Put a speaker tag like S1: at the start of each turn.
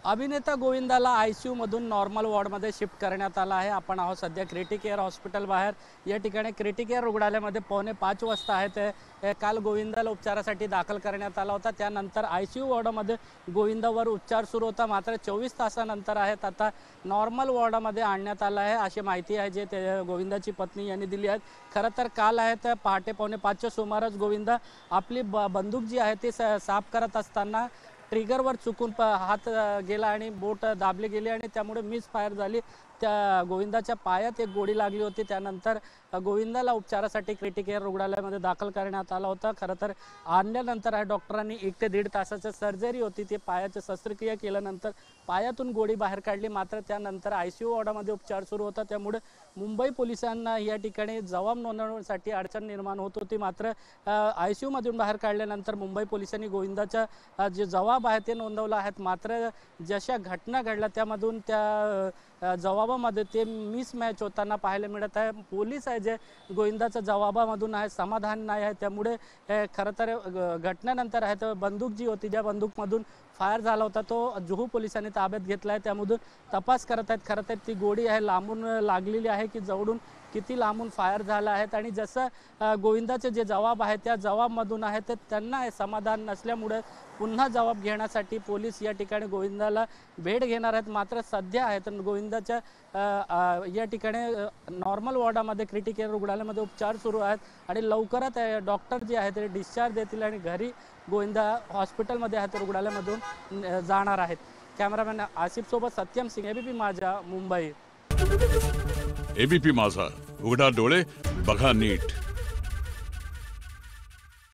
S1: अभिनेता गोविंदाला आयसीयू मधून normal वॉर्डमध्ये shift करण्यात आला आहे। आपण आहोत सध्या क्रिटिकेअर हॉस्पिटल बाहेर। या ठिकाणी क्रिटिकेअर रुग्णालयामध्ये 4:45 वाजता आहे ते काल गोविंदाला उपचारासाठी दाखल करण्यात आला होता। त्यानंतर आयसीयू वॉर्डमध्ये गोविंदावर उपचार सुरू होता, मात्र 24 तासानंतर आहेत आता नॉर्मल वॉर्डमध्ये आणण्यात आला आहे, अशी माहिती आहे जे ते गोविंदाची पत्नी यांनी दिली आहे। खरं तर काल आहे तर पहाटे 4:45च्या सुमारास गोविंदा आपली बंदूक जी आहे ती साफ करत असताना ट्रिगरवर चुकून हात गेला आणि बोट दाबली गेली आणि त्यामुळे मिस फायर झाली। त्या गोविंदाच्या पायात एक गोळी लागली होती। त्यानंतर गोविंदाला उपचारासाठी क्रिटिकेअर रुग्णालयामध्ये दाखल करण्यात आला होता। खरं तर आणल्यानंतर डॉक्टरांनी 1 ते 1.5 तासाची सर्जरी होती, ती पायाची शस्त्रक्रिया केल्यानंतर पायातून गोळी बाहेर काढली, मात्र त्यानंतर आयसीयू वॉर्डामध्ये उपचार सुरू होता। त्यामुळे मुंबई पोलिसांना या ठिकाणी जबाब नोंदवण्यासाठी अडचण निर्माण होत होती, मात्र आयसीयू मधून बाहेर काढल्यानंतर मुंबई पोलिसांनी गोविंदाचा जे जबाब आहे ते नोंदवला आहेत। मात्र जशा घटना घडल्या त्यामधून त्या जबाबामध्ये ते मिसमॅच होताना पाहायला मिळत आहे। पोलीस आहे जे गोविंदाच्या जबाबामधून आहे समाधान नाही आहे। त्यामुळे खरं तर घटनेनंतर आहे तर बंदूक जी होती, ज्या बंदूकमधून फायर झाला होता तो जुहू पोलिसांनी ताब्यात घेतला आहे, त्यामधून तपास करत आहेत। खरं तर ती गोळी आहे लांबून लागलेली आहे की जवळून किती लांबून फायर झाला आहे आणि जसं गोविंदाचे जे जबाब आहे त्या जबाबमधून आहे तर त्यांना समाधान नसल्यामुळे पुन्हा जबाब घेण्यासाठी पोलीस या ठिकाणी गोविंदाला भेट घेणार आहेत। मात्र सध्या आहे तर गोविंदाच्या या ठिकाणी नॉर्मल वॉर्डामध्ये क्रिटिकेअर रुग्णालयामध्ये उपचार सुरू आहेत आणि लवकरच डॉक्टर जे आहेत ते डिस्चार्ज देतील आणि घरी गोविंदा हॉस्पिटलमध्ये आहे तर रुग्णालयामधून जाणार आहेत। कॅमेरामॅन आसिफ सोबत सत्यम सिंग, एबीपी माझा, मुंबई।
S2: एबीपी माझा, उघडा डोळे बघा नीट।